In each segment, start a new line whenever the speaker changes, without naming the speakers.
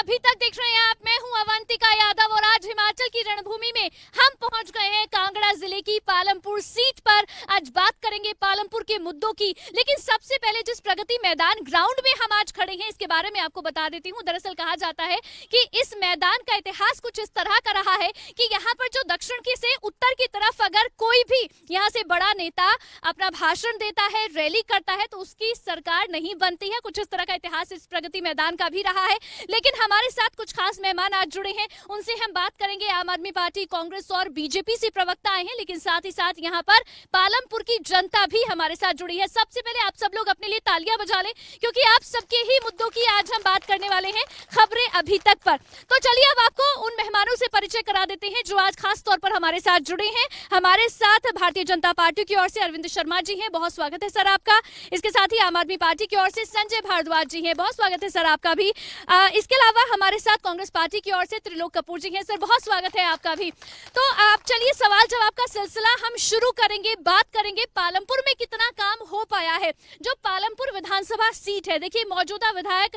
अभी तक देख रहे हैं आप, मैं हूं अवंतिका यादव और आज हिमाचल की रणभूमि में हम पहुंच गए हैं कांगड़ा जिले की पालमपुर सीट पर। आज बात करेंगे पालमपुर के मुद्दों की, लेकिन सबसे पहले जिस प्रगति मैदान ग्राउंड में हम आज खड़े हैं इसके बारे में आपको बता देती हूं। दरअसल कहा जाता है कि इस मैदान का इतिहास कुछ इस तरह का रहा है कि यहाँ पर जो दक्षिण की से उत्तर की तरफ अगर कोई भी यहाँ से बड़ा नेता अपना भाषण देता है, रैली करता है, तो उसकी सरकार नहीं बनती है। कुछ इस तरह का इतिहास इस प्रगति मैदान का भी रहा है। लेकिन हमारे साथ कुछ खास मेहमान आज जुड़े हैं, उनसे हम बात करेंगे। आम आदमी पार्टी, कांग्रेस और बीजेपी से प्रवक्ता आए हैं, लेकिन साथ ही साथ यहाँ पर पालमपुर की जनता भी हमारे साथ जुड़ी है। सबसे पहले आप सब लोग अपने लिए तालियां बजा लें, क्योंकि आप सबके ही मुद्दों की आज हम बात करने वाले हैं, खबरें अभी तक पर। तो चलिए अब आपको उन मेहमानों से परिचय करा देते हैं जो आज खास तौर पर हमारे साथ जुड़े हैं। हमारे साथ भारतीय जनता पार्टी की ओर से अरविंद शर्मा जी हैं, बहुत स्वागत है सर आपका। इसके साथ ही आम आदमी पार्टी की ओर से संजय भारद्वाज जी हैं, बहुत स्वागत है सर आपका भी। इसके अलावा हमारे साथ कांग्रेस पार्टी की ओर से त्रिलोक कपूर जी हैं, सर बहुत स्वागत है आपका भी। तो आप चलिए सवाल जवाब का सिलसिला हम शुरू करेंगे। बात करेंगे पालमपुर में कितना काम हो पाया है। जो पालमपुर विधानसभा सीट है, देखिए मौजूदा विधायक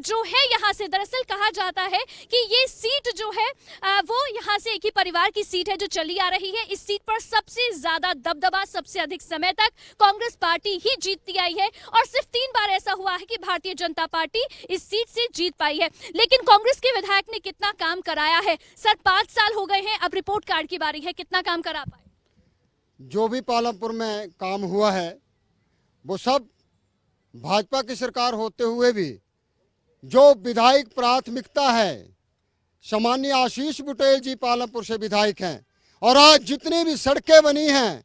जो है यहाँ से, दरअसल कहा जाता है कि ये सीट जो है वो यहाँ से एक ही परिवार की सीट है जो चली आ रही है। इस सीट पर सबसे ज्यादा दबदबा, सबसे अधिक समय तक कांग्रेस पार्टी ही जीतती आई है और सिर्फ 3 बार ऐसा हुआ है कि भारतीय जनता पार्टी इस सीट से जीत पाई है। लेकिन कांग्रेस के विधायक ने कितना काम कराया है सर? 5 साल हो गए हैं, अब रिपोर्ट कार्ड की बारी है, कितना काम करा पाए?
जो भी पालमपुर में काम हुआ है वो सब भाजपा की सरकार होते हुए भी जो विधायक प्राथमिकता है, सामान्य आशीष बुटेल जी पालमपुर से विधायक हैं और आज जितनी भी सड़कें बनी हैं,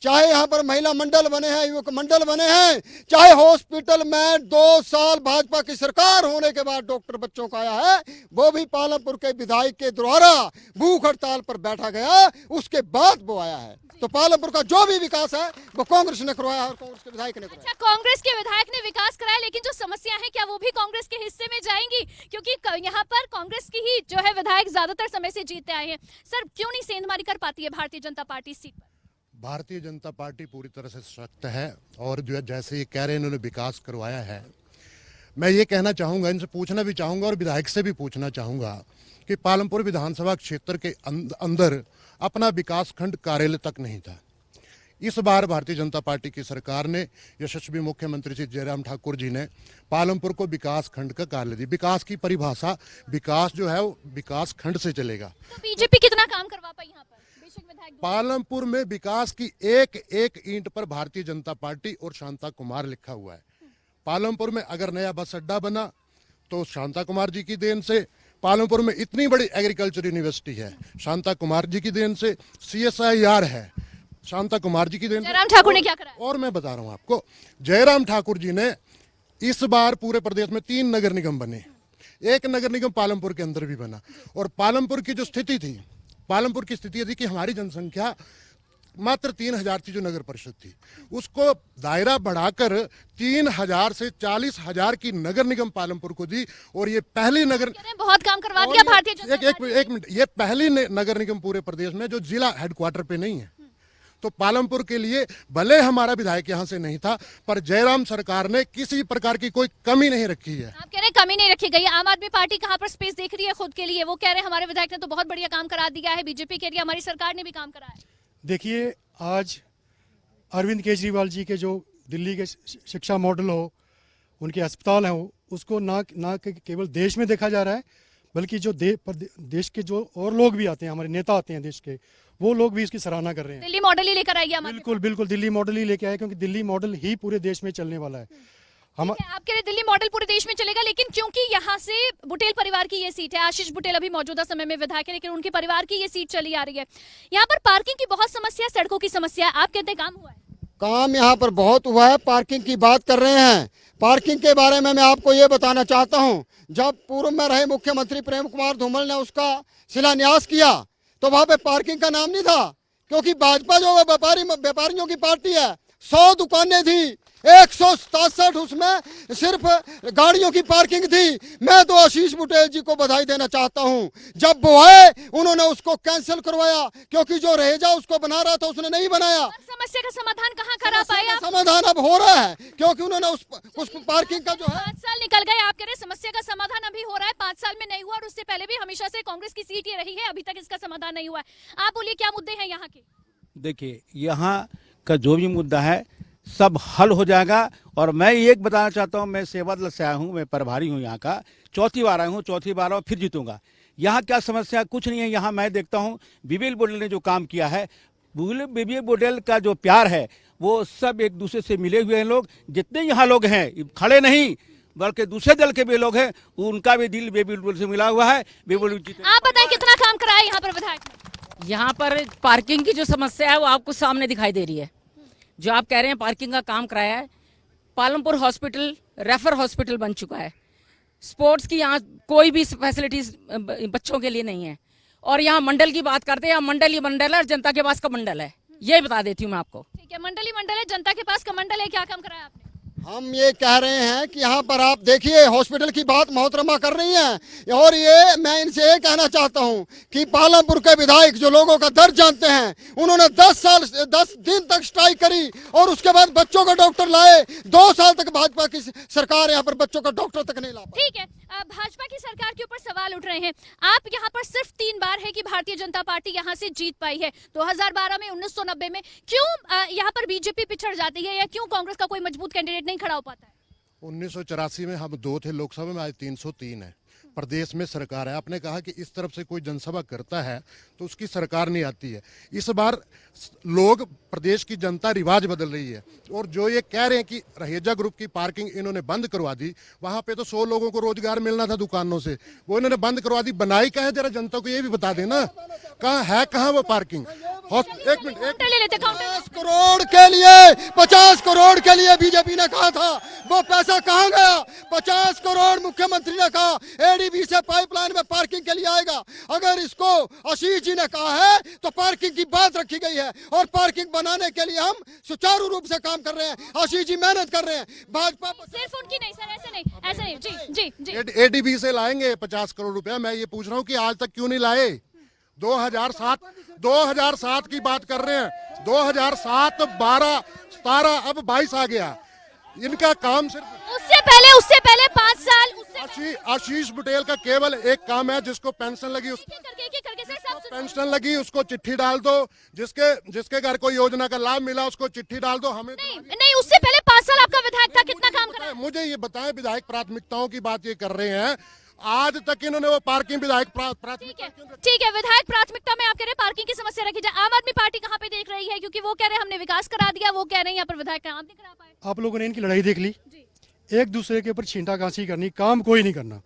चाहे यहाँ पर महिला मंडल बने हैं, युवक मंडल बने हैं, चाहे हॉस्पिटल में 2 साल भाजपा की सरकार होने के बाद डॉक्टर बच्चों का आया है, वो भी पालमपुर के विधायक के द्वारा भूख हड़ताल पर बैठा गया, उसके बाद वो आया है। तो पालमपुर का जो भी विकास है वो कांग्रेस ने करवाया और कांग्रेस के विधायक ने करवाया।
अच्छा, कांग्रेस के विधायक ने विकास कराया, लेकिन जो समस्या है क्या वो भी कांग्रेस के हिस्से में जाएंगी? क्योंकि यहाँ पर कांग्रेस की ही जो है विधायक ज्यादातर समय से जीतते आए हैं। सर क्यों नहीं सेंधमारी कर पाती है भारतीय जनता पार्टी इस सीट पर?
भारतीय जनता पार्टी पूरी तरह से सशक्त है और जो है जैसे ये कह रहे हैं इन्होंने विकास करवाया है, मैं ये कहना चाहूँगा, इनसे पूछना भी चाहूँगा और विधायक से भी पूछना चाहूँगा कि पालमपुर विधानसभा क्षेत्र के अंदर अपना विकास खंड कार्यालय तक नहीं था। इस बार भारतीय जनता पार्टी की सरकार ने, यशस्वी मुख्यमंत्री श्री जयराम ठाकुर जी ने पालमपुर को विकास खंड का कार्यालय दी। विकास की परिभाषा, विकास जो है वो विकास खंड से चलेगा।
तो बीजेपी कितना काम करवा पाई यहाँ पर?
पालमपुर में विकास की एक एक ईंट पर भारतीय जनता पार्टी और शांता कुमार लिखा हुआ है। पालमपुर में अगर नया बस अड्डा बना तो शांता कुमार जी की देन से। पालमपुर में इतनी बड़ी एग्रीकल्चर यूनिवर्सिटी है, शांता कुमार जी की देन से। CSIR है, शांता कुमार जी की देन से।
जयराम ठाकुर ने क्या करा?
और मैं बता रहा हूं आपको, जयराम ठाकुर जी ने इस बार पूरे प्रदेश में 3 नगर निगम बने, एक नगर निगम पालमपुर के अंदर भी बना। और पालमपुर की जो स्थिति थी, पालमपुर की स्थिति थी कि हमारी जनसंख्या मात्र 3000 थी, जो नगर परिषद थी, उसको दायरा बढ़ाकर 3000 से 40,000 की नगर निगम पालमपुर को दी। और ये पहली नगर,
बहुत काम करवा दिया भारतीय जनता पार्टी।
एक मिनट, ये पहली नगर निगम पूरे प्रदेश में जो जिला हेडक्वार्टर पे नहीं है। तो पालमपुर के लिए भले हमारा विधायक यहाँ से नहीं था, पर जयराम सरकार ने किसी प्रकार की कोई कमी नहीं रखी है।
आप कह रहे हैं कमी नहीं रखी गई। आम आदमी पार्टी कहाँ पर स्पेस देख रही है खुद के लिए? वो कह रहे हैं हमारे विधायक ने तो बहुत बढ़िया काम करा दिया है। बीजेपी कह रही है हमारी सरकार ने भी काम कराया है।
देखिए, आज अरविंद केजरीवाल जी के जो दिल्ली के शिक्षा मॉडल हो, उनके अस्पताल हो, उसको ना केवल देश में देखा जा रहा है, बल्कि जो देश के जो और लोग भी आते हैं, हमारे नेता आते हैं देश के, वो लोग भी इसकी सराहना कर रहे हैं।
दिल्ली मॉडल ही लेकर आएगी?
बिल्कुल बिल्कुल, दिल्ली मॉडल ही लेके आए, क्योंकि दिल्ली मॉडल ही पूरे देश में चलने वाला है।
आप कह रहे दिल्ली मॉडल पूरे देश में चलेगा, लेकिन क्योंकि यहाँ से बुटेल परिवार की ये सीट है, आशीष बुटेल अभी मौजूदा समय में विधायक है, लेकिन उनके परिवार की ये सीट चली आ रही है। यहाँ पर पार्किंग की बहुत समस्या, सड़कों की समस्या है। आप कहते हैं काम हुआ है?
काम यहाँ पर बहुत हुआ है। पार्किंग की बात कर रहे हैं, पार्किंग के बारे में मैं आपको ये बताना चाहता हूँ, जब पूर्व में रहे मुख्यमंत्री प्रेम कुमार धूमल ने उसका शिलान्यास किया तो वहां पे पार्किंग का नाम नहीं था, क्योंकि भाजपा जो व्यापारियों की पार्टी है, 100 दुकानें थी, 167 उसमें सिर्फ गाड़ियों की पार्किंग थी। मैं तो आशीष बुटेल जी को बधाई देना चाहता हूं, जब वो आए उन्होंने उसको कैंसिल करवाया, क्योंकि जो रहेजा उसको बना रहा था उसने नहीं बनाया।
समस्या का समाधान कहाँ करा पाए आप?
समाधान अब हो रहा है, क्योंकि उन्होंने उस पार्किंग का जो है
5 साल निकल गए, आप कह रहे समस्या का समाधान अभी हो रहा है, 5 साल में नहीं हुआ, और उससे पहले भी हमेशा से कांग्रेस की सीट ये रही है, अभी तक इसका समाधान नहीं हुआ है। आप बोलिए क्या मुद्दे हैं यहाँ के?
देखिए, यहाँ का जो भी मुद्दा है सब हल हो जाएगा। और मैं एक बताना चाहता हूँ, मैं सेवादल से आया हूँ, मैं प्रभारी हूँ यहाँ का, चौथी बार आया हूँ, चौथी बार और फिर जीतूंगा। यहाँ क्या समस्या कुछ नहीं है। यहाँ मैं देखता हूँ बीबीएल बुटेल ने जो काम किया है, बीबीएल बुटेल का जो प्यार है, वो सब एक दूसरे से मिले हुए हैं। लोग जितने यहाँ लोग हैं, खड़े नहीं बल्कि दूसरे दल के भी लोग हैं, उनका भी दिल बीबीएल बुटेल से मिला हुआ है।
आप बताएं कितना काम कराया यहाँ पर विधायक ने?
यहाँ पर पार्किंग की जो समस्या है वो आपको सामने दिखाई दे रही है। जो आप कह रहे हैं पार्किंग का काम कराया है, पालमपुर हॉस्पिटल रेफर हॉस्पिटल बन चुका है। स्पोर्ट्स की यहाँ कोई भी फैसिलिटीज बच्चों के लिए नहीं है। और यहाँ मंडल की बात करते हैं, मंडल ही मंडल है और जनता के पास का मंडल है, ये बता देती हूँ मैं आपको।
ठीक है, मंडल ही मंडल है, जनता के पास कमंडल है। क्या काम कराया आपने?
हम ये कह रहे हैं कि यहाँ पर आप देखिए, हॉस्पिटल की बात मोहतरमा कर रही हैं, और ये मैं इनसे ये कहना चाहता हूँ कि पालमपुर के विधायक जो लोगों का दर्द जानते हैं, उन्होंने 10 दिन तक स्ट्राइक करी और उसके बाद बच्चों का डॉक्टर लाए। 2 साल तक भाजपा की सरकार यहाँ पर बच्चों का डॉक्टर तक नहीं ला पाई।
ठीक है, भाजपा की सरकार के ऊपर सवाल उठ रहे हैं। आप यहाँ पर सिर्फ 3 बार है कि भारतीय जनता पार्टी यहाँ से जीत पाई है, 2012 में, 1990 में। क्यों यहाँ पर बीजेपी पिछड़ जाती है, या क्यों कांग्रेस का कोई मजबूत कैंडिडेट नहीं खड़ा हो पाता है?
1984 में हम 2 थे लोकसभा में, आज 303 है। प्रदेश में सरकार है। आपने कहा कि इस तरफ से कोई जनसभा करता है तो उसकी सरकार नहीं आती है। इस बार लोग, प्रदेश की जनता रिवाज बदल रही है। और जो ये कह रहे हैं कि रहेजा ग्रुप की पार्किंग इन्होंने बंद करवा दी, वहां पे तो 100 लोगों को रोजगार मिलना था दुकानों से, वो इन्होंने बंद करवा दी। बनाई कहाँ है, जरा जनता को ये भी बता देना, कहाँ है, कहाँ वो पार्किंग। एक मिनट,
50 करोड़ के लिए, 50 करोड़ के लिए बीजेपी ने कहा था, वो पैसा कहाँ गया? 50 करोड़ मुख्यमंत्री ने कहा एडीबी से पाइपलाइन में पार्किंग के लिए आएगा। अगर इसको आशीष जी ने कहा है तो पार्किंग की बात रखी गई है, और पार्किंग बनाने के लिए हम सुचारू रूप से काम कर रहे हैं। आशीष जी मेहनत कर रहे हैं। भाजपा
सिर्फ उनकी नहीं सर, ऐसे नहीं, ऐसे नहीं। जी जी जी,
एडीबी से लाएंगे 50 करोड़ रुपया। मैं ये पूछ रहा हूँ कि आज तक क्यों नहीं लाए? 2007 की बात कर रहे हैं। 2007, 12, 17, अब 22 आ गया। इनका काम सिर्फ
उससे पहले 5 साल
आशीष बुटेल का केवल एक काम है, जिसको पेंशन लगी पेंशन लगी उसको चिट्ठी डाल दो, जिसके घर को योजना का लाभ मिला उसको चिट्ठी डाल दो। हमें
नहीं, उससे पहले 5 साल आपका विधायक था, कितना काम करा?
मुझे ये बताएं, विधायक प्राथमिकताओं की बात ये कर रहे हैं, आज तक इन्होंने वो पार्किंग विधायक
ठीक है, विधायक प्राथमिकता में आप कह रहे हैं पार्किंग की समस्या रखी जाए। आम आदमी पार्टी कहाँ पे देख रही है? क्योंकि वो कह रहे हैं हमने विकास करा दिया, वो कह रहे हैं यहाँ पर विधायक काम नहीं करा पाए।
आप लोगों ने इनकी लड़ाई देख ली, एक दूसरे के ऊपर छींटाकाशी करनी, काम कोई नहीं करना।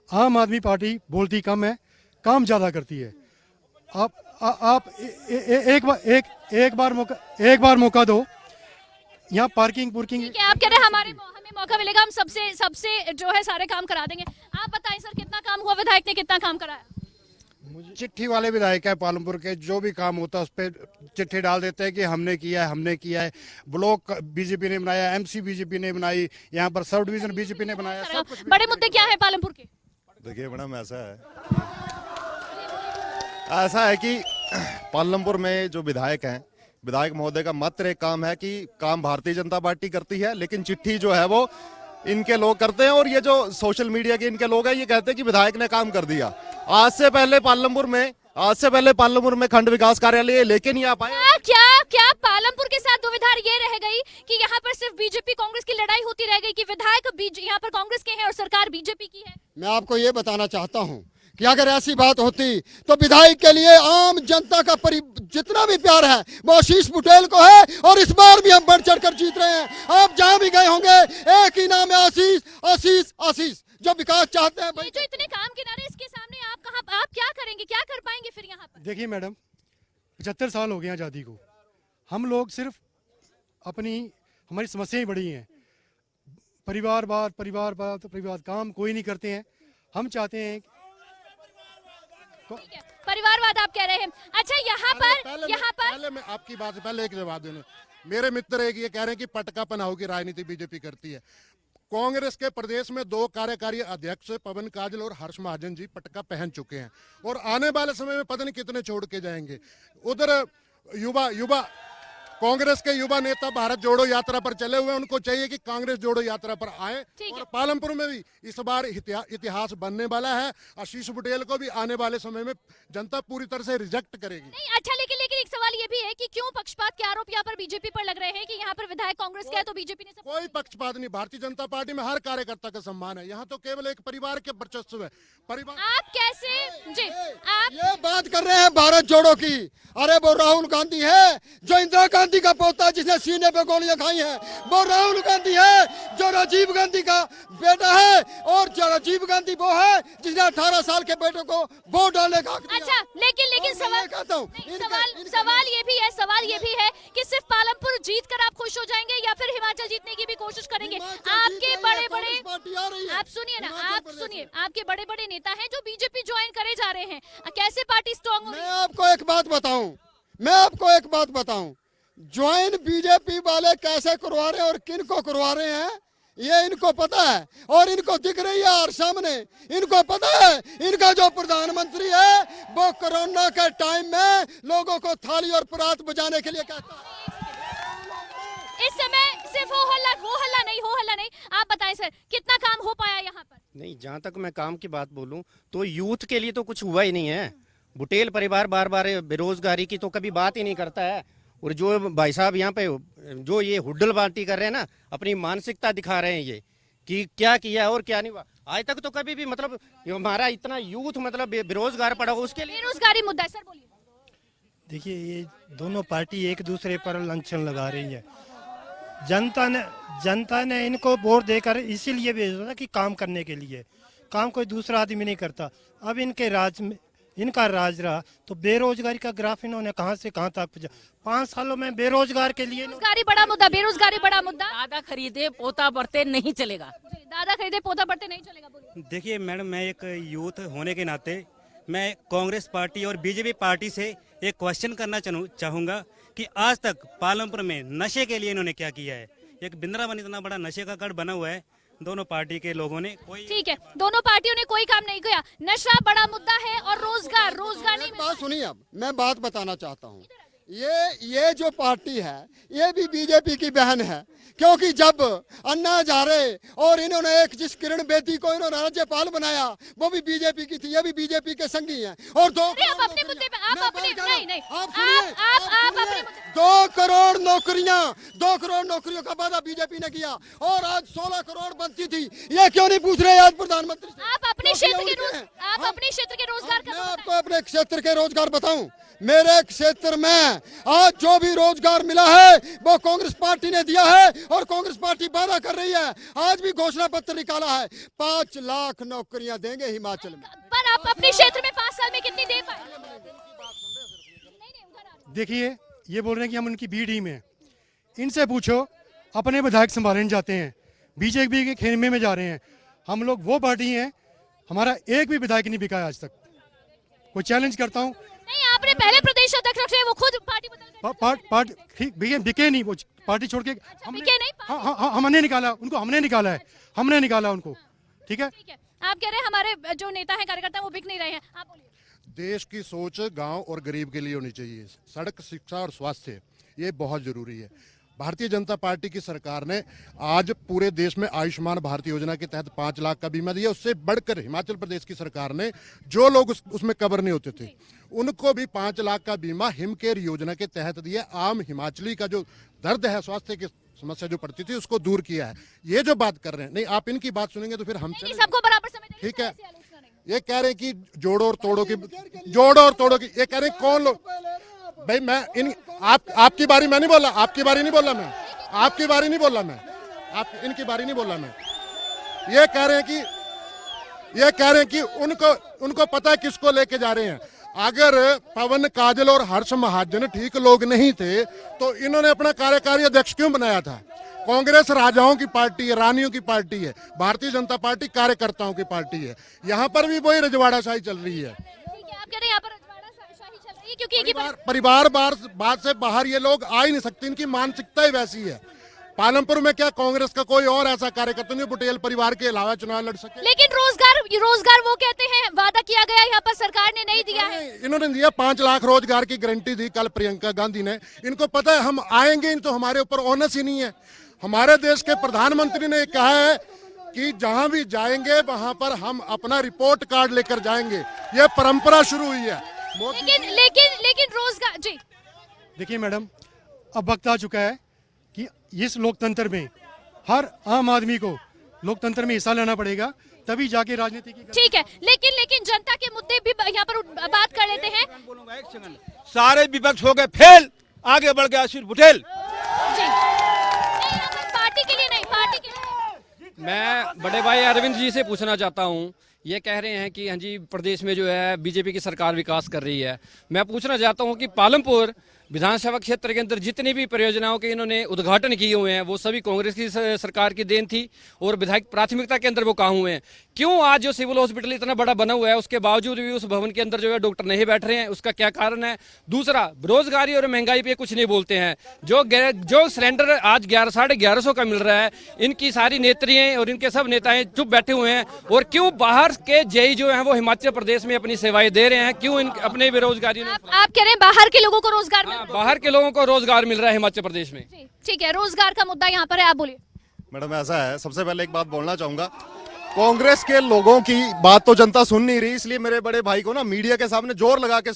आम आदमी पार्टी बोलती कम है, काम ज्यादा करती है। आप एक बार मौका दो। यहाँ पार्किंग
आप कह रहे हैं हमें मौका मिलेगा, हम सबसे जो है सारे काम करा देंगे। आप बताएं सर, कितना काम हुआ? विधायक ने कितना काम कराया?
चिट्ठी वाले विधायक है पालमपुर के, जो भी काम होता है उस पर चिट्ठी डाल देते हैं कि हमने किया है। ब्लॉक बीजेपी ने बनाया, एमसी बीजेपी ने बनाई, यहाँ पर सब डिवीजन बीजेपी ने बनाया। सब कुछ
बड़े मुद्दे क्या है पालमपुर के?
देखिए मैडम, ऐसा है कि पालमपुर में जो विधायक हैं, विधायक महोदय का मात्र एक काम है कि काम भारतीय जनता पार्टी करती है, लेकिन चिट्ठी जो है वो इनके लोग करते हैं। और ये जो सोशल मीडिया के इनके लोग हैं, ये कहते हैं कि विधायक ने काम कर दिया। आज से पहले पालमपुर में खंड विकास कार्यालय लेके नहीं आ पाए।
क्या पालमपुर के साथ दुविधा ये रह गई कि यहाँ पर सिर्फ बीजेपी कांग्रेस की लड़ाई होती रह गई कि विधायक यहाँ पर कांग्रेस के हैं और सरकार बीजेपी की है?
मैं आपको ये बताना चाहता हूँ कि अगर ऐसी बात होती तो विधायक के लिए आम जनता का जितना भी प्यार है वो आशीष बुटेल को है, और इस बार भी हम बढ़ चढ़कर जीत रहे हैं। आप जहां भी गए होंगे एक ही नाम है, आशीष आशीष आशीष। जो विकास चाहते हैं भाई,
जो इतने काम किनारे इसके सामने आप क्या करेंगे, क्या कर पाएंगे फिर यहाँ पर?
देखिए मैडम, 75 साल हो गए आज़ादी को। हम लोग सिर्फ हमारी समस्याएं बड़ी हैं, परिवार काम कोई नहीं करते हैं। हम चाहते हैं
परिवारवाद आप कह रहे हैं। अच्छा, यहाँ पर
पहले मैं आपकी बात से पहले एक जवाब देना। मेरे मित्र एक ये कह रहे हैं कि पटका पनाऊ की राजनीति बीजेपी करती है। कांग्रेस के प्रदेश में 2 कार्यकारी अध्यक्ष पवन काजल और हर्ष महाजन जी पटका पहन चुके हैं और आने वाले समय में पता नहीं कितने छोड़ के जाएंगे। उधर युवा कांग्रेस के युवा नेता भारत जोड़ो यात्रा पर चले हुए हैं, उनको चाहिए कि कांग्रेस जोड़ो यात्रा पर आए। और पालमपुर में भी इस बार इतिहास बनने वाला है। आशीष बुटेल को भी आने वाले समय में जनता पूरी तरह से रिजेक्ट करेगी।
नहीं अच्छा, लेकिन एक सवाल ये भी है कि क्यों पक्षपात के आरोप यहाँ पर बीजेपी पर लग रहे हैं कि यहाँ पर विधायक कांग्रेस के है तो बीजेपी ने सब।
कोई पक्षपात नहीं, भारतीय जनता पार्टी में हर कार्यकर्ता का सम्मान है। यहाँ तो केवल एक परिवार के वर्चस्व है। परिवार
आप कैसे जी आप
ये बात कर रहे हैं भारत जोड़ो की। अरे वो राहुल गांधी है जो इंदिरा गांधी का पोता जिसने सीने पे गोलियां खाई हैं, वो राहुल गांधी है जो राजीव गांधी का बेटा है, और जो राजीव गांधी वो है जिसने 18 साल के बेटे को वोट डालने का हक दिया।
अच्छा, लेकिन सवाल ये भी है कि सिर्फ पालमपुर जीत कर आप खुश हो जाएंगे या फिर हिमाचल जीतने की भी कोशिश करेंगे? आपके बड़े आप सुनिए ना, आप सुनिए, आपके बड़े बड़े नेता हैं जो बीजेपी ज्वाइन करे जा रहे हैं, कैसे पार्टी स्ट्रांग होगी?
मैं आपको एक बात बताऊं, ज्वाइन बीजेपी वाले कैसे करवा रहे हैं और किन को करवा रहे हैं ये इनको पता है, और इनको दिख रही है और सामने इनको पता है। इनका जो प्रधानमंत्री है वो कोरोना के टाइम में लोगों को थाली और परात बजाने के लिए कहता है।
इस समय सिर्फ हो हल्ला नहीं, आप बताएं सर, कितना काम हो पाया यहाँ पर?
नहीं, जहाँ तक मैं काम की बात बोलूं तो यूथ के लिए तो कुछ हुआ ही नहीं है। बुटेल परिवार बार बार बेरोजगारी की तो कभी बात ही नहीं करता है, और जो भाई साहब यहाँ पे जो ये हुड्डल बांटी कर रहे हैं ना, अपनी मानसिकता दिखा रहे हैं ये कि क्या किया और क्या नहीं हुआ। आज तक तो कभी भी मतलब हमारा इतना यूथ मतलब बेरोजगार पड़ा हो, उसके लिए
बेरोजगारी मुद्दा है। सर बोलिए।
देखिए, ये दोनों पार्टी एक दूसरे पर लांछन लगा रही है। जनता ने इनको वोट देकर इसीलिए भेजा था कि काम करने के लिए, काम कोई दूसरा आदमी नहीं करता। अब इनके राज में इनका राज रहा तो बेरोजगारी का ग्राफ इन्होंने कहां से कहां तक पहुंचा। 5 सालों में बेरोजगार के लिए
बेरोजगारी बड़ा मुद्दा।
दादा खरीदे पोता बढ़ते नहीं चलेगा।
दादा खरीदे पोता बढ़ते नहीं चलेगा। बोलिए।
देखिए मैडम, मैं एक यूथ होने के नाते मैं कांग्रेस पार्टी और बीजेपी पार्टी से एक क्वेश्चन करना चाहूँगा कि आज तक पालमपुर में नशे के लिए इन्होंने क्या किया है। एक बिंद्रावन इतना बड़ा नशे का गढ़ बना हुआ है, दोनों पार्टी के लोगों ने कोई
ठीक है, दोनों पार्टियों ने कोई काम नहीं किया। नशा बड़ा मुद्दा है और रोजगार नहीं मिलता।
बात सुनिए, अब मैं बात बताना चाहता हूँ। ये जो पार्टी है ये भी बीजेपी की बहन है, क्योंकि जब अन्ना हजारे और इन्होंने एक जिस किरण बेदी को इन्होंने राज्यपाल बनाया वो भी बीजेपी की थी, ये भी बीजेपी के संगी हैं। और 2
अपने मुद्दे पे आप अपने नहीं
आप अपने 2 करोड़ नौकरियों का वादा बीजेपी ने किया और आज 16 करोड़ बनती थी। ये क्यों नहीं पूछ रहे आज प्रधानमंत्री से?
आप अपने क्षेत्र के रोजगार
मैं आपको अपने क्षेत्र के रोजगार बताऊं। मेरे क्षेत्र में आज जो भी रोजगार मिला है वो कांग्रेस पार्टी ने दिया है और कांग्रेस पार्टी वादा कर रही है। आज भी घोषणा पत्र निकाला है, 5 लाख नौकरियां देंगे हिमाचल में।
पर आप अपने क्षेत्र में 5 साल में कितनी दे पाए?
देखिए, ये बोल रहे हैं कि हम उनकी बी टीम है। इनसे पूछो, अपने विधायक संभालने जाते हैं, बीजेपी के खेमे में जा रहे हैं। हम लोग वो पार्टी हैं, हमारा एक भी विधायक नहीं बिका है आज तक। कोई चैलेंज करता हूँ।
नहीं, आपने पहले प्रदेश अध्यक्ष रखे, वो खुद पार्टी बदल
बिके नहीं, वो पार्टी छोड़ के
बिके नहीं।
हमने निकाला उनको, हमने निकाला उनको। ठीक है,
आप कह रहे हैं हमारे जो नेता हैं, कार्यकर्ता हैं, वो बिक नहीं रहे हैं। आप बोलिए।
देश की सोच गांव और गरीब के लिए होनी चाहिए। सड़क, शिक्षा और स्वास्थ्य ये बहुत जरूरी है। भारतीय जनता पार्टी की सरकार ने आज पूरे देश में आयुष्मान भारत योजना के तहत 5 लाख का बीमा दिया। उससे बढ़कर हिमाचल प्रदेश की सरकार ने जो लोग उसमें कवर नहीं होते थे उनको भी 5 लाख का बीमा हिमकेयर योजना के तहत दिया। आम हिमाचली का जो दर्द है, स्वास्थ्य की समस्या जो पड़ती थी, उसको दूर किया है। ये जो बात कर रहे हैं, नहीं आप इनकी बात सुनेंगे तो फिर हम
सबको बराबर समय।
ठीक है, ये कह रहे हैं कि जोड़ो और तोड़ो की, ये कह रहे हैं कौन लोग। भाई मैं आपकी बारी मैं नहीं बोला, आपकी बारी नहीं बोला मैं, इनकी बारी नहीं बोला मैं। ये कह रहे हैं कि उनको पता है किसको लेके जा रहे हैं। अगर पवन काजल और हर्ष महाजन ठीक लोग नहीं थे तो इन्होंने अपना कार्यकारी अध्यक्ष क्यों बनाया था? कांग्रेस राजाओं की पार्टी है, रानियों की पार्टी है, भारतीय जनता पार्टी कार्यकर्ताओं की पार्टी है। यहाँ पर भी वही रजवाड़ाशाही चल रही है।
ठीक है, आप कह रहे हैं यहाँ पर रजवाड़ाशाही चल रही है। नहीं, क्योंकि एक ही
परिवार बात से बाहर ये लोग आ ही नहीं सकते, इनकी मानसिकता ही वैसी है। पालमपुर में क्या कांग्रेस का कोई और ऐसा कार्यकर्ता नहीं पटेल परिवार के अलावा चुनाव लड़ सके?
लेकिन रोजगार वो कहते हैं वादा किया गया, यहाँ पर सरकार ने नहीं दिया है।
इन्होंने दिया 5 लाख रोजगार की गारंटी दी कल प्रियंका गांधी ने। इनको पता है हम आएंगे, तो हमारे ऊपर ऑनस ही नहीं है। हमारे देश के प्रधानमंत्री ने कहा है कि जहां भी जाएंगे वहां पर हम अपना रिपोर्ट कार्ड लेकर जाएंगे। ये परंपरा शुरू हुई है।
लेकिन रोजगार जी
देखिए मैडम, अब वक्त आ चुका है कि इस लोकतंत्र में हर आम आदमी को लोकतंत्र में हिस्सा लेना पड़ेगा, तभी जाके राजनीति की।
ठीक है, लेकिन जनता के मुद्दे भी यहाँ पर बात कर लेते हैं।
सारे विपक्ष हो गए फेल, आगे बढ़ गया आशीष बुटेल।
जी नहीं, पार्टी के लिए नहीं, पार्टी के लिए।
मैं बड़े भाई अरविंद जी से पूछना चाहता हूं, ये कह रहे हैं कि हाँ जी प्रदेश में जो है बीजेपी की सरकार विकास कर रही है। मैं पूछना चाहता हूं कि पालमपुर विधानसभा क्षेत्र के अंदर जितनी भी परियोजनाओं के इन्होंने उद्घाटन किए हुए हैं वो सभी कांग्रेस की सरकार की देन थी, और विधायक प्राथमिकता के अंदर वो कहाँ हुए हैं? क्यों आज जो सिविल हॉस्पिटल इतना बड़ा बना हुआ है उसके बावजूद भी उस भवन के अंदर जो है डॉक्टर नहीं बैठ रहे हैं? उसका क्या कारण है? दूसरा, बेरोजगारी और महंगाई पे कुछ नहीं बोलते हैं। जो सिलेंडर आज 1100 का मिल रहा है, इनकी सारी नेत्रियां और इनके सब नेताएं चुप बैठे हुए हैं। और क्यों बाहर के जेई जो है वो हिमाचल प्रदेश में अपनी सेवाएं दे रहे हैं? क्यों अपने बेरोजगारी?
आप कह रहे हैं बाहर के लोगों को रोजगार
बाहर के लोगों को रोजगार मिल रहा है हिमाचल प्रदेश में।
ठीक है, रोजगार का मुद्दा यहाँ पर है, आप बोलिए।
मैडम ऐसा है, सबसे पहले एक बात बोलना चाहूंगा, कांग्रेस के लोगों की बात तो जनता सुन नहीं रही, इसलिए मेरे बड़े भाई को ना मीडिया के सामने जोर लगा के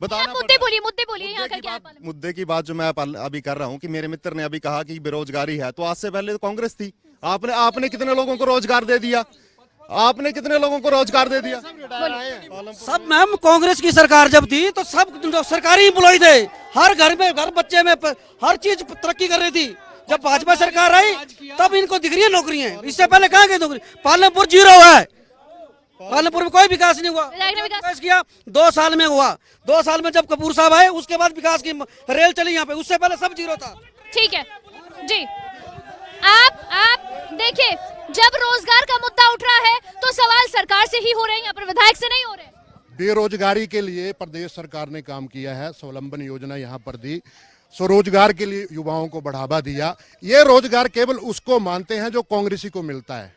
बताना।
मुद्दे बोलिए यहाँ का क्या?
मुद्दे की बात जो मैं अभी कर रहा हूँ कि मेरे मित्र ने अभी कहा कि बेरोजगारी है, तो आज से पहले तो कांग्रेस थी। आपने कितने लोगों को रोजगार दे दिया? आपने कितने लोगों को रोजगार दे दिया?
सब मैम कांग्रेस की सरकार जब थी तो सब सरकारी एम्प्लॉय थे, हर घर में, हर बच्चे में हर चीज तरक्की कर रही थी। जब भाजपा सरकार आई तब इनको दिख रही है नौकरियां, इससे पहले कहाँ गई नौकरी? पालमपुर 0 है, पालमपुर में कोई विकास नहीं हुआ। विकास किया 2 साल में हुआ, 2 साल में जब कपूर साहब आए उसके बाद विकास की रेल चली यहाँ पे, उससे पहले सब 0 था।
ठीक है जी, आप देखिए, जब रोजगार का मुद्दा उठ रहा है तो सवाल सरकार से ही हो रहे हैं, यहाँ पर विधायक से नहीं हो रहे।
बेरोजगारी के लिए प्रदेश सरकार ने काम किया है, स्वावलंबन योजना यहाँ पर दी, स्वरोजगार के लिए युवाओं को बढ़ावा दिया। ये रोजगार केवल उसको मानते हैं जो कांग्रेसी को मिलता है,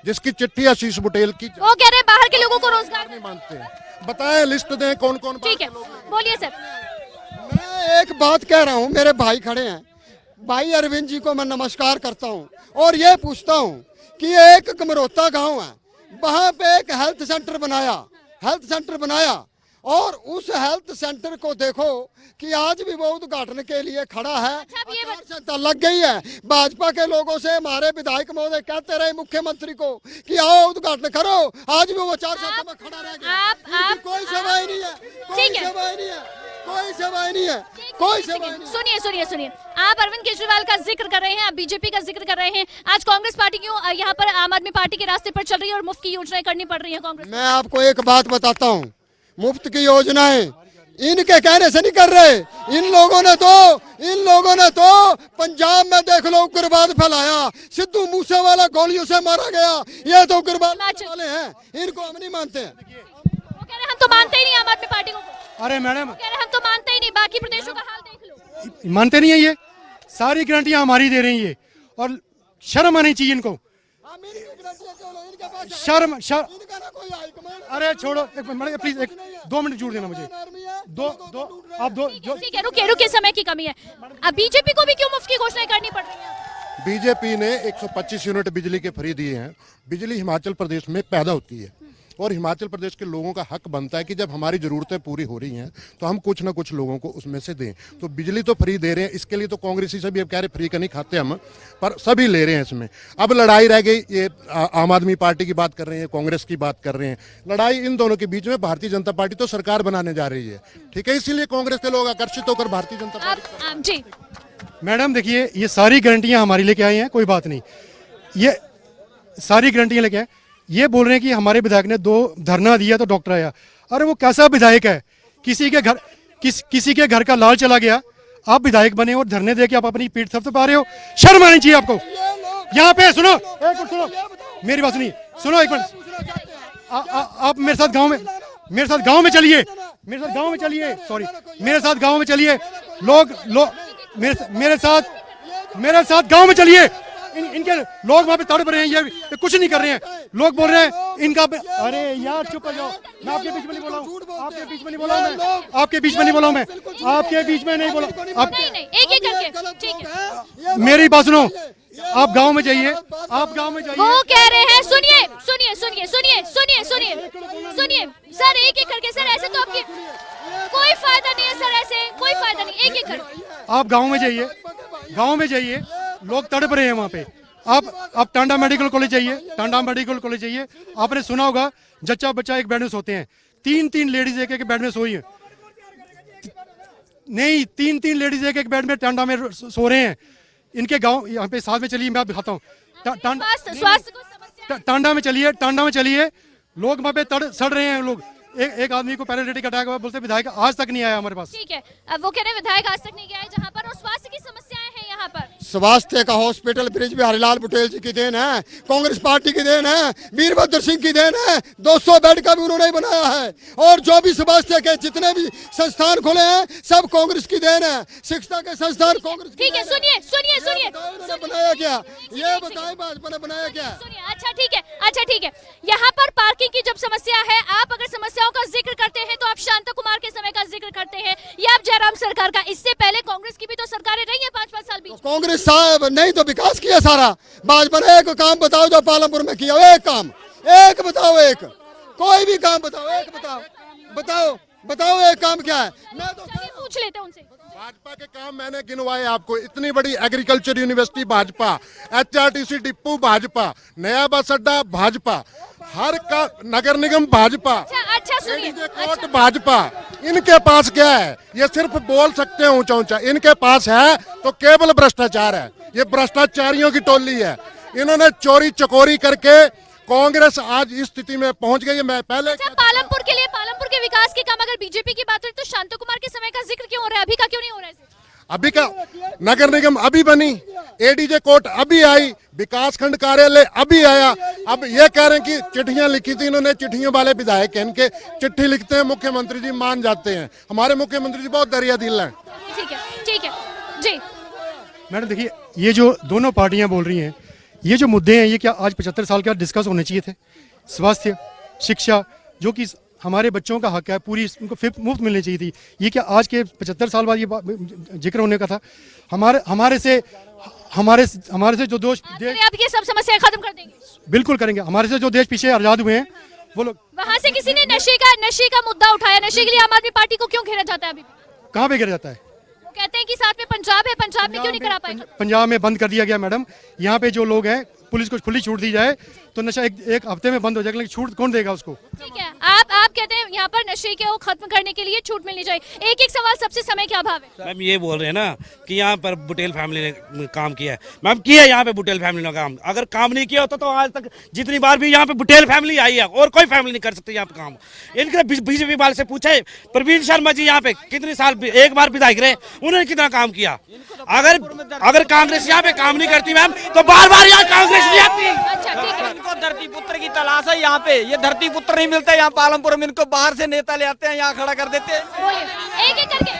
जिसकी चिट्ठी आशीष बुटेल की।
वो कह रहे हैं बाहर के लोगों को रोजगार
नहीं मानते हैं। बताएं, लिस्ट दें कौन कौन।
ठीक है, बोलिए सर।
मैं एक बात कह रहा हूँ, मेरे भाई खड़े हैं, भाई अरविंद जी को मैं नमस्कार करता हूँ और ये पूछता हूँ कि एक गमरोता गांव है, वहां पे एक हेल्थ सेंटर बनाया और उस हेल्थ सेंटर को देखो कि आज भी वो उद्घाटन के लिए खड़ा है। आचार-संहिता लग गई है। भाजपा के लोगों से हमारे विधायक महोदय कहते रहे मुख्यमंत्री को कि आओ उद्घाटन करो, आज भी वो आचार-संहिता में खड़ा रह गया। कोई सेवाएं नहीं है, कोई सेवाएं नहीं है।
सुनिए, आप अरविंद केजरीवाल का जिक्र कर रहे हैं, आप बीजेपी का जिक्र कर रहे हैं। आज कांग्रेस पार्टी क्यों यहाँ पर आम आदमी पार्टी के रास्ते पर चल रही है और मुफ्त की योजनाएं करनी पड़ रही है कांग्रेस?
मैं आपको एक बात बताता हूँ, मुफ्त की योजनाएं इनके कहने से नहीं कर रहे। इन लोगों ने तो पंजाब में देख लो उग्रवाद फैलाया, सिद्धू मूसेवाला गोलियों से मारा गया, ये तो उग्रवाद वाले हैं, इनको हम नहीं मानते हैं।
वो कह रहे हम तो मानते ही नहीं आम आदमी पार्टी को।
अरे मैडम,
कह रहे हम तो मानते ही नहीं, बाकी प्रदेशों का हाल देख लो।
मानते नहीं है, ये सारी गारंटियां हमारी दे रही है और शर्म आनी चाहिए इनको। शर्म अरे छोड़ो, एक मिनट प्लीज, 2 मिनट जुड़ देना मुझे।
ठीक है, रुकिए, समय की कमी है। अब बीजेपी को भी क्यों मुफ्त की घोषणाएं करनी पड़ रही है?
बीजेपी ने 125 यूनिट बिजली के फ्री दिए हैं। बिजली हिमाचल प्रदेश में पैदा होती है और हिमाचल प्रदेश के लोगों का हक बनता है कि जब हमारी जरूरतें पूरी हो रही हैं तो हम कुछ ना कुछ लोगों को उसमें से दें। तो बिजली तो फ्री दे रहे हैं, इसके लिए तो कांग्रेसी सभी अब कह रहे फ्री का नहीं खाते हम, पर सभी ले रहे हैं इसमें। अब लड़ाई रह गई, ये आम आदमी पार्टी की बात कर रहे हैं, कांग्रेस की बात कर रहे हैं, लड़ाई इन दोनों के बीच में। भारतीय जनता पार्टी तो सरकार बनाने जा रही है, ठीक है, इसीलिए कांग्रेस के लोग आकर्षित होकर भारतीय जनता पार्टी।
जी
मैडम देखिए, ये सारी गारंटियां हमारी लेके आए हैं, कोई बात नहीं, ये सारी गारंटियां लेके आए। ये बोल रहे हैं कि हमारे विधायक ने 2 धरना दिया तो डॉक्टर आया। अरे वो कैसा विधायक है? किसी के घर का लाल चला गया, आप विधायक बने और धरने दे के आप अपनी पीठ थपथपा रहे हो। शर्म आनी चाहिए आपको। यहाँ पे सुनो, एक मिनट सुनो, मेरी बात सुनिए, सुनो एक मिनट। आप मेरे साथ गांव में चलिए, मेरे साथ गांव में चलिए, सॉरी, मेरे साथ गांव में चलिए, लोग मेरे साथ गांव में चलिए। इनके लोग वहां पे तड़प रहे हैं, ये कुछ नहीं कर रहे हैं। लोग बोल रहे हैं इनका, अरे यार चुप हो जाओ, मैं आपके बीच में नहीं बोला हूँ, आपके बीच में नहीं बोला हूँ, मैं आपके बीच में नहीं बोला हूँ, मैं आपके बीच में नहीं बोला। आप
नहीं एक एक करके, ठीक है,
मेरी बात सुनो, आप गांव में जाइए, आप गांव में जाइए।
वो कह रहे हैं, सुनिए सुनिए सुनिए सुनिए सुनिए सुनिए सुनिए सर, एक एक करके सर, ऐसे तो आपके कोई फायदा नहीं है सर, ऐसे कोई फायदा नहीं, एक एक करके।
आप गांव में जाइए, गांव में जाइए, लोग तड़प रहे हैं वहां पे। आप टांडा मेडिकल कॉलेज जाइए, टांडा मेडिकल कॉलेज जाइए, आपने सुना होगा जच्चा बच्चा एक बेड में सोते हैं, 3 लेडीज एक बेड में सोई है, नहीं 3 लेडीज एक बेड में टांडा में सो रहे हैं। इनके गांव यहाँ पे साथ में चलिए, मैं आप दिखाता हूँ।
स्वास्थ्य को समस्या,
टांडा में चलिए, लोग वहाँ पे सड़ रहे हैं। लोग एक आदमी को पैरालिटिक अटैक हुआ, बोलते विधायक आज तक नहीं आया हमारे पास।
ठीक है, अब वो कह रहे हैं विधायक आज तक नहीं गया है जहाँ पर, और स्वास्थ्य की समस्याएं हैं यहाँ पर।
स्वास्थ्य का हॉस्पिटल ब्रिज भी हरिलाल पटेल जी की देन है, कांग्रेस पार्टी की देन है, वीरभद्र सिंह की देन है, 200 बेड का भी उन्होंने बनाया है। और जो भी स्वास्थ्य के जितने भी संस्थान खुले हैं सब कांग्रेस की देन है, शिक्षा के संस्थान कांग्रेस।
ठीक है, सुनिए सुनिए सुनिए,
बनाया क्या, ये बताइए भाजपा ने बनाया क्या?
सुनिए, अच्छा ठीक है, यहाँ पर पार्किंग की जब समस्या है, आप अगर समस्याओं का जिक्र करते हैं तो आप शांता कुमार के समय का जिक्र करते हैं, या आप जयराम सरकार का। इससे पहले कांग्रेस की भी तो सरकारें रही है 5-5 साल बीच।
कांग्रेस साहब नहीं तो विकास किया सारा, भाजपा ने एक काम बताओ जो पालमपुर में किया, एक काम, एक बताओ, एक कोई भी काम बताओ, एक बताओ एक काम क्या है? मैं तो
पूछ लेते हैं उनसे।
भाजपा के काम मैंने गिनवाए आपको, इतनी बड़ी agriculture university Bhajpa, HRTC depot Bhajpa, नया बस अड्डा भाजपा, हर का नगर निगम भाजपा,
अच्छा सुनिए,
कोर्ट भाजपा। इनके पास क्या है? ये सिर्फ बोल सकते हैं ऊंचा ऊंचा, इनके पास है तो केवल भ्रष्टाचार है। ये भ्रष्टाचारियों की टोली है, इन्होंने चोरी चकोरी करके कांग्रेस आज इस स्थिति में पहुंच गई है। मैं पहले
पालमपुर के लिए, पालमपुर के विकास के काम अगर बीजेपी की बात हो तो शांता कुमार के समय का जिक्र क्यों हो रहा है, अभी का क्यों नहीं हो रहा है?
अभी का नगर निगम अभी बनी, ADJ कोर्ट अभी आई, विकास खंड कार्यालय अभी आया। अब ये कह रहे हैं कि चिट्ठियां लिखी थी इन्होंने, चिट्ठियों वाले विधायक हैं, इनके चिट्ठी लिखते हैं मुख्यमंत्री जी मान जाते हैं। हमारे मुख्यमंत्री जी बहुत दरिया दिल हैं।
ठीक है जी।
मैडम देखिए, ये जो दोनों पार्टियां बोल रही हैं, ये जो मुद्दे हैं, ये क्या आज 75 साल के बाद डिस्कस होने चाहिए थे? स्वास्थ्य, शिक्षा, जो कि हमारे बच्चों का हक है, पूरी उनको मुफ्त मिलनी चाहिए थी, ये क्या आज के 75 साल बाद ये जिक्र होने का था? हमारे से जो देश
आप ये सब समस्याएं खत्म कर देंगे?
बिल्कुल करेंगे। हमारे से जो देश पीछे आजाद हुए हैं वो लोग,
वहाँ से किसी ने नशे का मुद्दा उठाया, नशे के लिए आम आदमी पार्टी को क्यों घेरा जाता है? अभी
कहाँ पे गिर जाता है?
वो कहते हैं कि साथ में पंजाब है, पंजाब में क्यों नहीं करा पाएगा?
पंजाब में बंद कर दिया गया मैडम। यहाँ पे जो लोग हैं, पुलिस को खुली छूट दी जाए तो नशा एक हफ्ते में बंद हो जाएगा, लेकिन छूट कौन देगा उसको?
ठीक है, आप कहते हैं यहाँ पर नशे को खत्म करने के लिए छूट मिलनी चाहिए। एक सवाल, सबसे समय का अभाव है।
मैम ये बोल रहे हैं ना कि यहाँ पर बुटेल फैमिली ने काम किया है। मैम किया है यहाँ पे बुटेल फैमिली ने काम, अगर काम नहीं किया होता तो आज तक जितनी बार भी यहाँ पे बुटेल फैमिली आई है और कोई फैमिली नहीं कर सकती यहाँ पे काम। इनके बीजेपी वाले से पूछे, प्रवीण शर्मा जी यहाँ पे कितने साल एक बार विधायक रहे, उन्होंने कितना काम किया? अगर कांग्रेस यहाँ पे काम नहीं करती मैम तो बार बार यहाँ कांग्रेस नहीं आती।
अच्छा ठीक है,
इनको धरती पुत्र की तलाश है यहाँ पे, ये धरती पुत्र नहीं मिलता यहाँ पालमपुर में, इनको बाहर से नेता ले आते हैं, यहाँ खड़ा कर देते हैं।
बोलिए एक करके।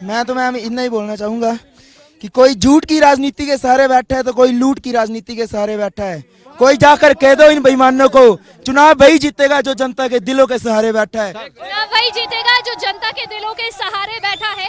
मैं तो मैम इतना ही बोलना चाहूंगा कि कोई झूठ की राजनीति के सहारे बैठा है तो कोई लूट की राजनीति के सहारे बैठा है। कोई जाकर कह दो इन बेईमानों को, चुनाव वही जीतेगा जो जनता के दिलों के सहारे बैठा है।
चुनाव वही जीतेगा जो जनता के दिलों के सहारे बैठा है।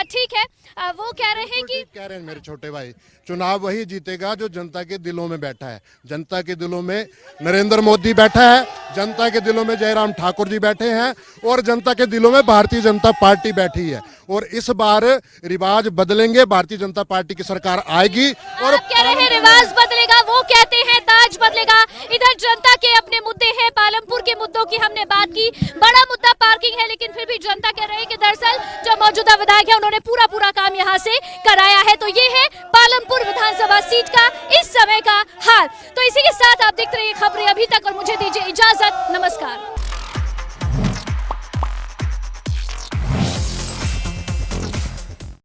ठीक है, वो कह रहे हैं कि
कह रहे हैं मेरे छोटे भाई, चुनाव वही जीतेगा जो जनता के दिलों में बैठा है। जनता के दिलों में नरेंद्र मोदी बैठा है, जनता के दिलों में जयराम ठाकुर जी बैठे हैं और जनता के दिलों में भारतीय जनता पार्टी बैठी है। और इस बार रिवाज बदलेंगे, भारतीय जनता पार्टी की सरकार आएगी। और
आप कह रहे हैं रिवाज बदलेगा, वो कहते हैं ताज बदलेगा। इधर जनता के अपने मुद्दे हैं, पालमपुर के मुद्दों की हमने बात की, बड़ा मुद्दा पार्किंग है, लेकिन फिर भी जनता कह रही है कि दरअसल जो मौजूदा विधायक है उन्होंने पूरा काम यहाँ से कराया है। तो ये है पालमपुर विधानसभा सीट का इस समय का हाल। तो इसी के साथ आप देखते रहिए खबरें अभी तक और मुझे दीजिए इजाजत, नमस्कार।